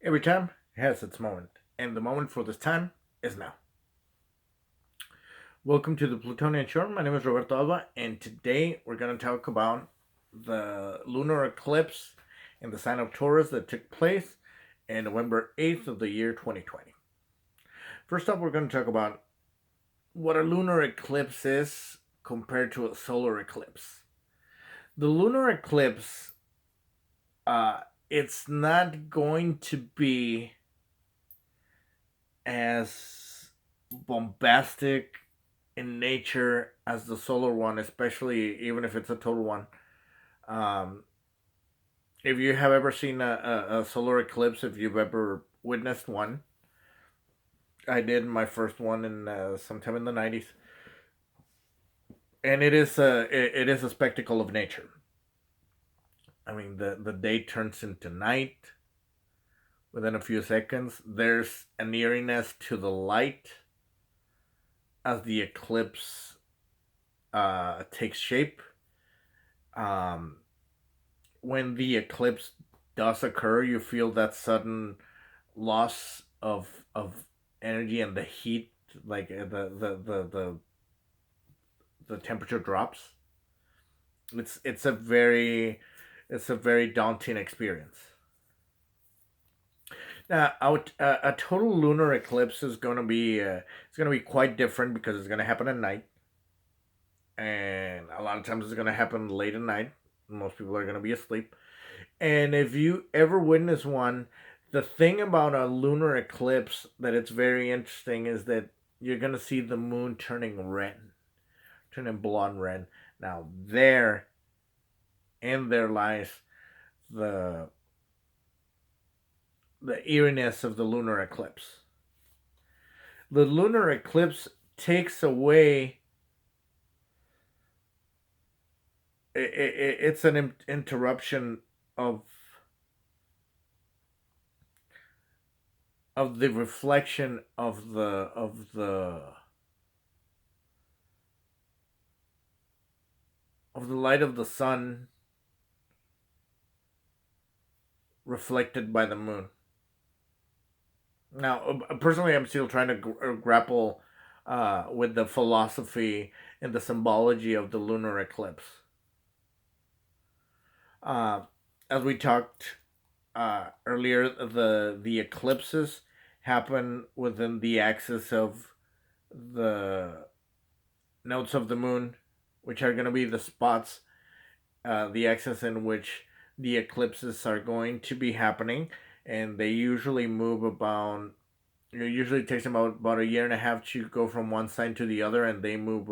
Every time has its moment, and the moment for this time is now. Welcome to the Plutonian Show. My name is Roberto Alba, and today we're going to talk about the lunar eclipse in the sign of Taurus that took place on November 8th of the year 2020. First up, we're going to talk about what a lunar eclipse is compared to a solar eclipse. The lunar eclipse, uh, it's not going to be as bombastic in nature as the solar one, especially even if it's a total one. Um, if you have ever seen a solar eclipse, if you've ever witnessed one, I did my first one in sometime in the 90s, and it is a spectacle of nature. I mean, the day turns into night within a few seconds. There's an eeriness to the light as the eclipse takes shape. Um, when the eclipse does occur, you feel that sudden loss of energy and the heat, like the temperature drops. It's a very daunting experience. Now, a total lunar eclipse is going to be it's going to be quite different because it's going to happen at night, and a lot of times it's going to happen late at night. Most people are going to be asleep. And if you ever witness one, the thing about a lunar eclipse that it's very interesting is that you're going to see the moon turning red, turning blood red. Now, there lies the the eeriness of the lunar eclipse. The lunar eclipse takes away. It's an interruption of of the reflection of the light of the sun reflected by the moon. Now, personally, I'm still trying to grapple with the philosophy and the symbology of the lunar eclipse. Uh, as we talked earlier, the eclipses happen within the axis of the nodes of the moon, which are going to be the spots, the axis in which the eclipses are going to be happening, and they usually move about. It usually takes them about a year and a half to go from one side to the other, and they move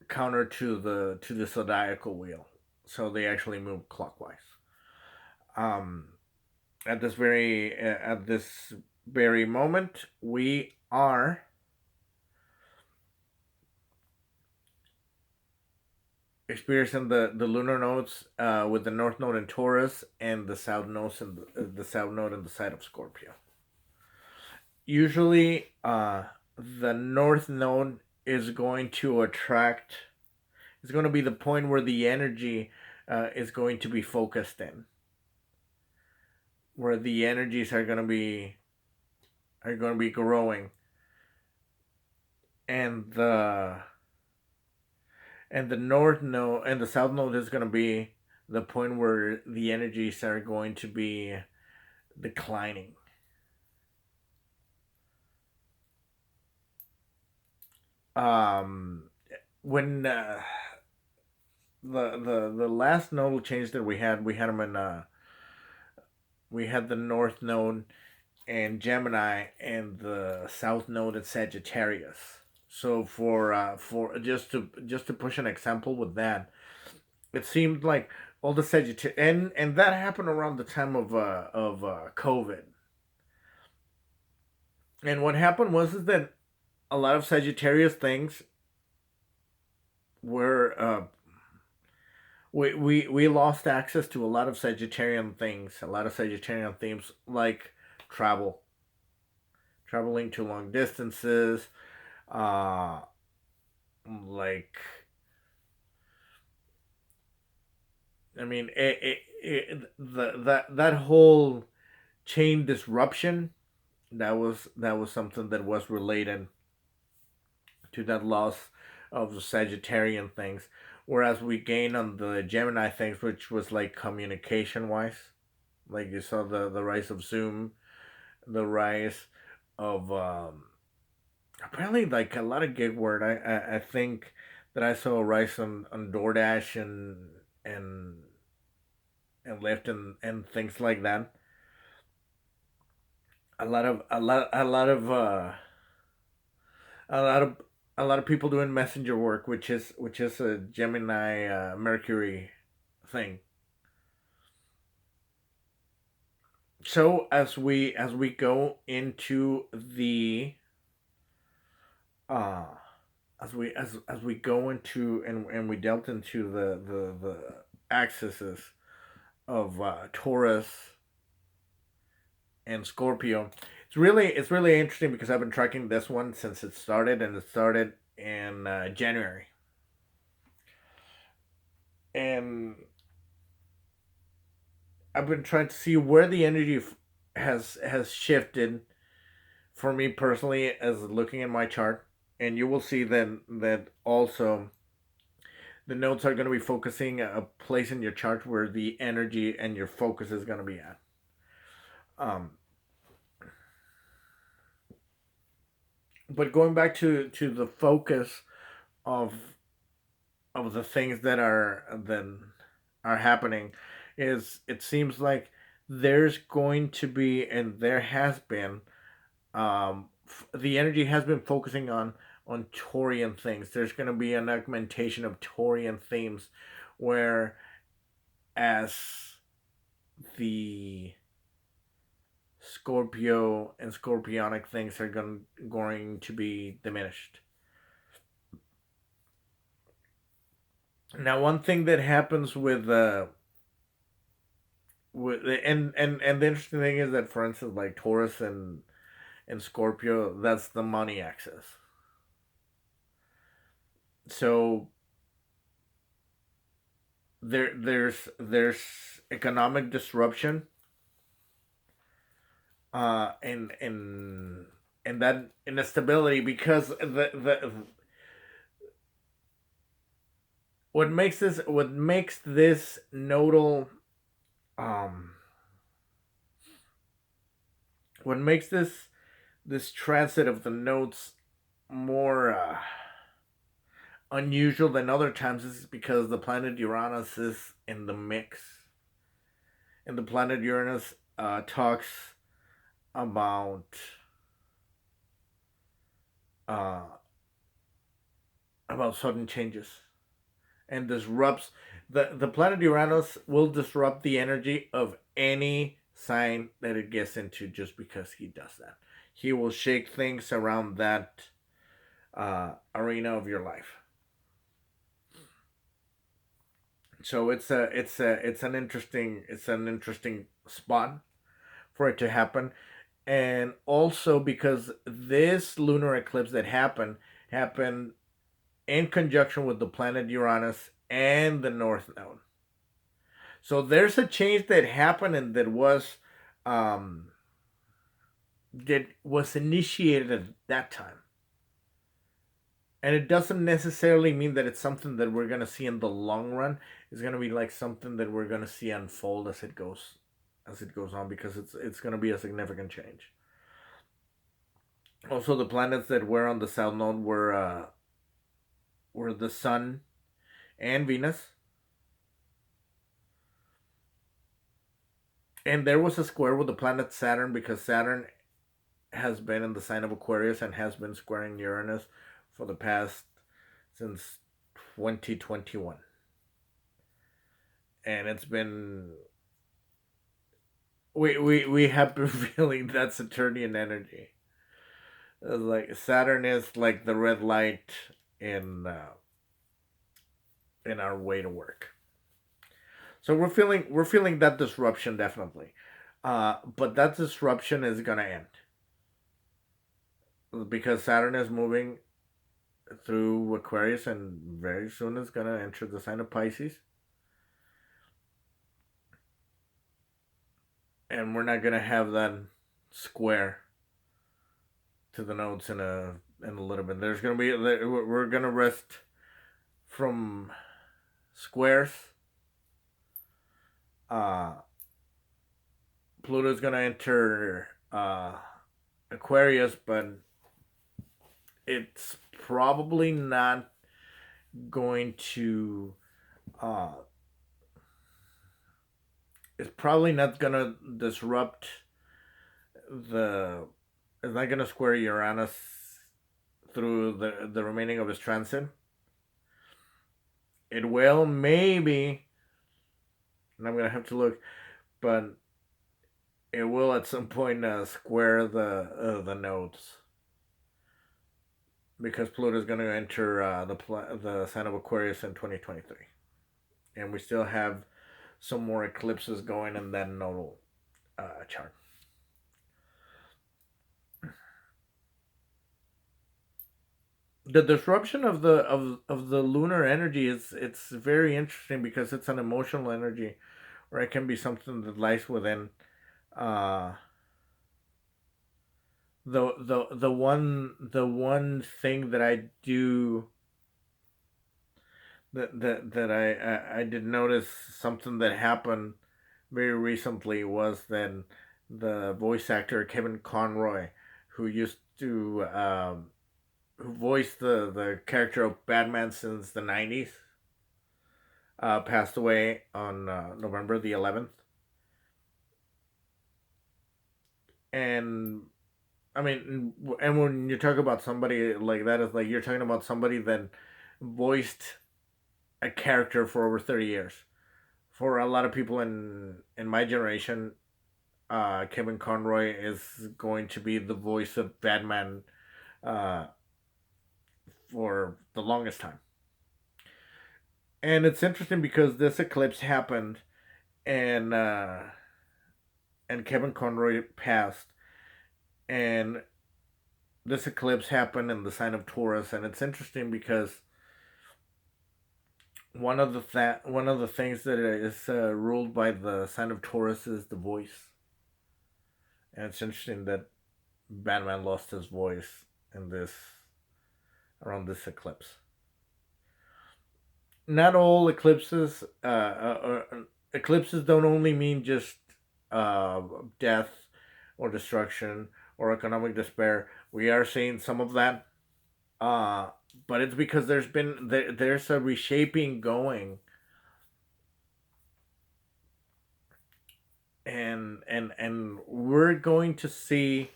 counter to the zodiacal wheel, so they actually move clockwise. Um, at this very moment, we are experiencing the lunar nodes with the north node in Taurus and the south nodes and the south node in the side of Scorpio. Usually, the north node is going to attract. It's going to be the point where the energy is going to be focused in, where the energies are going to be growing, and the north node and the south node is going to be the point where the energies are going to be declining. Um, when the last nodal change that we had them in we had the north node in Gemini and the south node in Sagittarius. So for just to push an example with that, it seemed like all the Sagittarius and that happened around the time of COVID. And what happened was is that a lot of Sagittarius things were we lost access to a lot of Sagittarian things, a lot of Sagittarian themes like travel, traveling to long distances, uh, like I mean, that whole chain disruption, that was something that was related to that loss of the Sagittarian things, whereas we gained on the Gemini things, which was like communication wise, like you saw the rise of Zoom, the rise of apparently like a lot of gig work. I think that I saw a rise on DoorDash and and Lyft and things like that. A lot of a lot of people doing messenger work, which is a Gemini Mercury thing. So as we go into the uh as we go into and we dealt into the axes of Taurus and Scorpio. It's really interesting because I've been tracking this one since it started, and it started in January, and I've been trying to see where the energy has shifted for me personally as looking at my chart, and you will see then that also the nodes are going to be focusing a place in your chart where the energy and your focus is going to be at. Um, but going back to the focus of the things that are happening is it seems like there's going to be and there has been the energy has been focusing on Taurian things. There's going to be an augmentation of Taurian themes where as the Scorpio and Scorpionic things are going to be diminished. Now, one thing that happens with and the interesting thing is that, for instance, like Taurus and Scorpio, that's the money axis. So there's economic disruption, and that instability because the what makes this nodal um what makes this transit of the nodes more unusual than other times is because the planet Uranus is in the mix, and the planet Uranus talks about uh, sudden changes and disrupts the planet Uranus will disrupt the energy of any sign that it gets into just because he does that. He will shake things around that arena of your life. So it's an interesting spot for it to happen, and also because this lunar eclipse that happened in conjunction with the planet Uranus and the North Node. So there's a change that happened and um, that was initiated at that time, and it doesn't necessarily mean that it's something that we're gonna see in the long run. It's gonna be like something that we're gonna see unfold as it goes on because it's gonna be a significant change. Also, the planets that were on the south node were the Sun and Venus, and there was a square with the planet Saturn because Saturn has been in the sign of Aquarius and has been squaring Uranus for the past since 2021, and it's been we have been feeling that Saturnian energy. It's like Saturn is like the red light in uh, in our way to work. So we're feeling that disruption definitely, but that disruption is gonna end because Saturn is moving through Aquarius and very soon is gonna enter the sign of Pisces. and we're not gonna have that square to the nodes in a little bit. There's gonna be we're gonna rest from squares. Uh, Pluto's gonna enter Aquarius, but it's probably not going to. Uh, it's probably not gonna disrupt the. It's not gonna square Uranus through the remaining of his transit. It will maybe, and I'm gonna have to look, but it will at some point square the nodes because Pluto is going to enter the sign of Aquarius in 2023, and we still have some more eclipses going in that nodal chart. The disruption of the lunar energy is it's very interesting because it's an emotional energy, or it can be something that lies within. Uh, the one thing that I do that I did notice something that happened very recently was that the voice actor Kevin Conroy, who used to who voiced the character of Batman since the 90s, passed away on November the 11th. And I mean, and when you talk about somebody like that, it's like you're talking about somebody that voiced a character for over 30 years. For a lot of people in my generation, Kevin Conroy is going to be the voice of Batman uh, for the longest time. And it's interesting because this eclipse happened, and Kevin Conroy passed, and this eclipse happened in the sign of Taurus, and it's interesting because one of the things that is ruled by the sign of Taurus is the voice, and it's interesting that Batman lost his voice in this around this eclipse. Not all eclipses don't only mean just uh, death or destruction or economic despair. We are seeing some of that, uh, but it's because there's a reshaping going, and we're going to see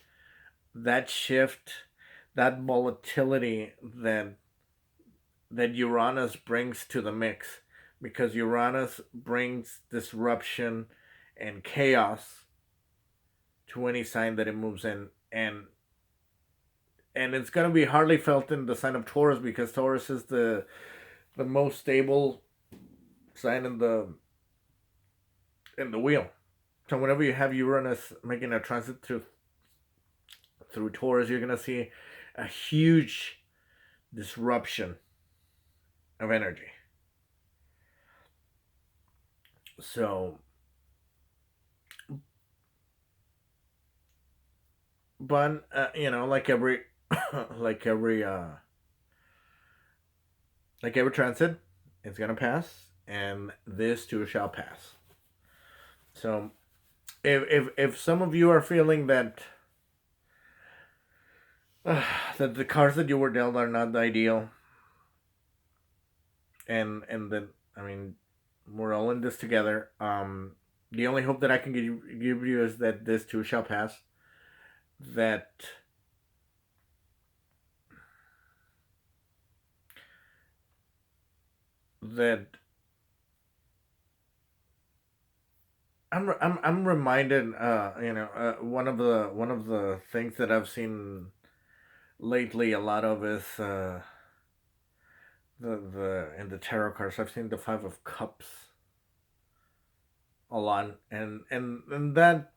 that shift, that volatility that Uranus brings to the mix, because Uranus brings disruption and chaos to any sign that it moves in, and it's going to be hardly felt in the sign of Taurus because Taurus is the most stable sign in the wheel. So whenever you have Uranus making a transit through Taurus, you're going to see a huge disruption of energy. So, but like every like every like every transit, it's gonna pass, and this too shall pass. So, if some of you are feeling that that the cards that you were dealt are not ideal, and that, I mean, we're all in this together. The only hope that I can give you is that this too shall pass. That that I'm reminded. One of the things that I've seen lately a lot of is the in the tarot cards. I've seen the Five of Cups a lot, and that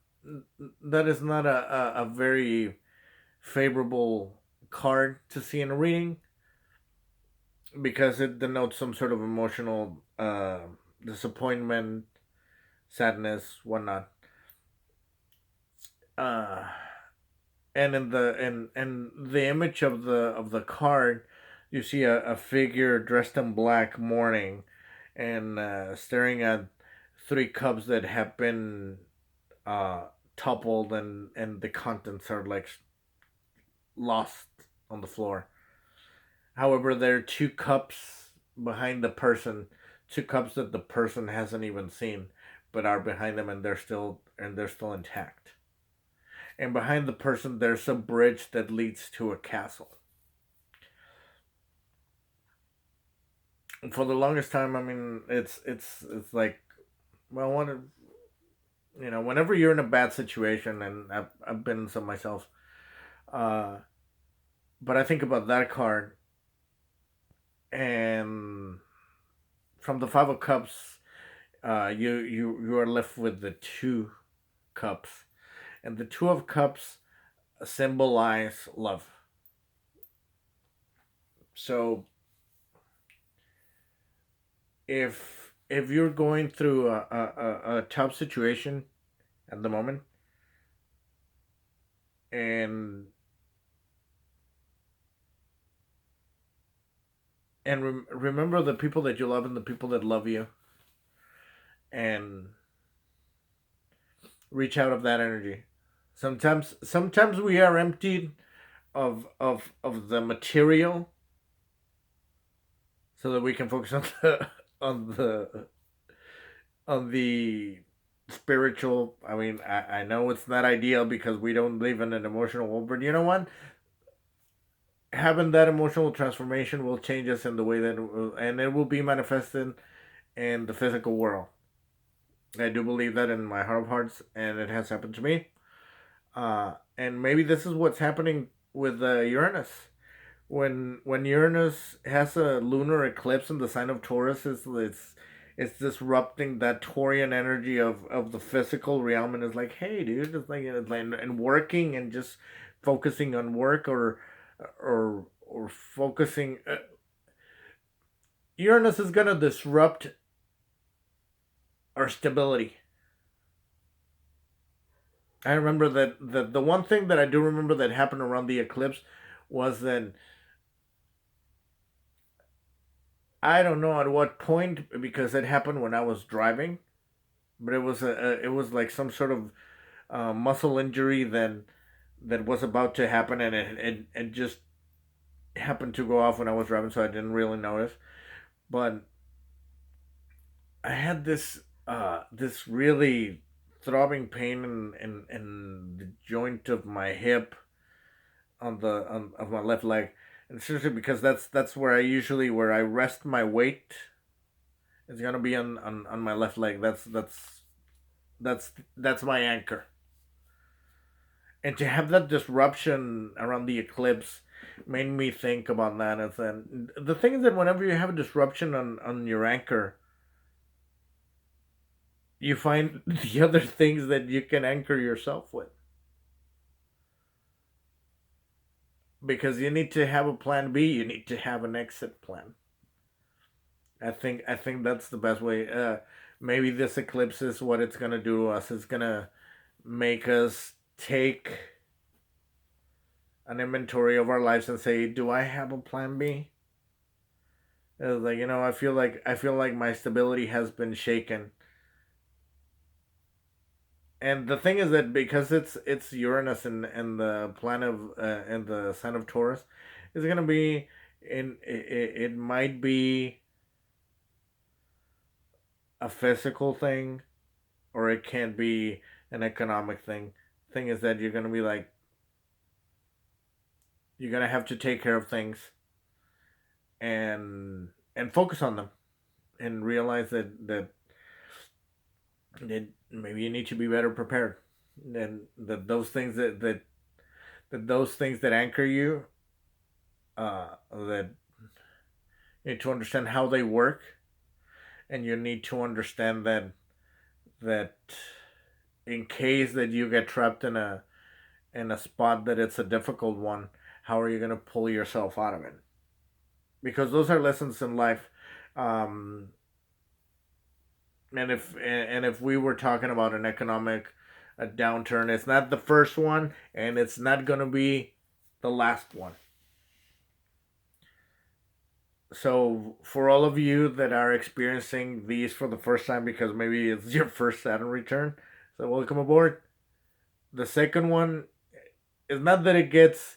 is not a very favorable card to see in a reading because it denotes some sort of emotional disappointment, sadness, whatnot. uh, and in the image of the card, you see a figure dressed in black mourning, and staring at three cups that have been uh, toppled, and the contents are like lost on the floor. However, there are two cups behind the person, two cups that the person hasn't even seen, but are behind them, and they're still intact. And behind the person, there's a bridge that leads to a castle. And for the longest time, I mean, it's like, well, whenever you're in a bad situation, and I've been in some myself, uh, but I think about that card, and from the Five of Cups, you are left with the two cups, and the Two of Cups symbolize love. So if you're going through a tough situation at the moment, and remember the people that you love and the people that love you, and reach out of that energy. Sometimes we are emptied of the material, so that we can focus on on the on the spiritual. I mean, I know it's not ideal because we don't live in an emotional world, but you know what? Having that emotional transformation will change us in the way and it will be manifested in the physical world. I do believe that in my heart of hearts, and it has happened to me. And maybe this is what's happening with Uranus. When Uranus has a lunar eclipse in the sign of Taurus, it's disrupting that Taurian energy of the physical realm, and it's like, hey, dude, it's like and working and just focusing on work, or focusing. Uranus is gonna disrupt our stability. I remember that the one thing that I do remember that happened around the eclipse was that I don't know at what point, because it happened when I was driving, but it was like some sort of muscle injury that was about to happen, and it just happened to go off when I was driving, so I didn't really notice. But I had this really throbbing pain in the joint of my hip of my left leg, and seriously, because that's where I rest my weight. It's gonna be on my left leg. That's my anchor. And to have that disruption around the eclipse made me think about that. And then the thing is that whenever you have a disruption on your anchor, you find the other things that you can anchor yourself with, because you need to have a plan B. You need to have an exit plan. I think that's the best way. Maybe this eclipse is what it's gonna do to us. It's gonna make us take an inventory of our lives and say, do I have a plan B? It's like, I feel like my stability has been shaken. And the thing is that because it's Uranus and the planet of and the sign of Taurus, it's gonna be it might be a physical thing, or it can be an economic thing. Thing is that you're gonna have to take care of things, and focus on them, and realize that maybe you need to be better prepared. And that those things that anchor you, that you need to understand how they work, and you need to understand that in case that you get trapped in a spot that it's a difficult one, how are you going to pull yourself out of it? Because those are lessons in life. Um, and if we were talking about an economic a downturn. It's not the first one, and it's not going to be the last one. So, for all of you that are experiencing these for the first time because maybe it's your first Saturn return, so welcome aboard. The second one is not that it gets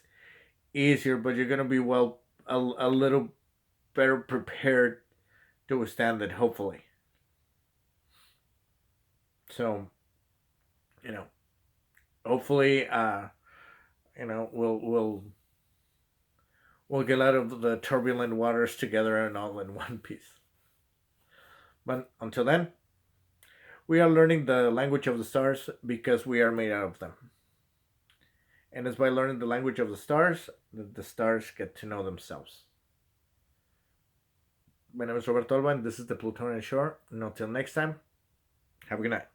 easier, but you're going to be a little better prepared to withstand it, hopefully. So, you know, hopefully, we'll get out of the turbulent waters together and all in one piece. But until then, we are learning the language of the stars because we are made out of them. And it's by learning the language of the stars that the stars get to know themselves. My name is Roberto Alba, and this is the Plutonian Shore. And until next time, have a good night.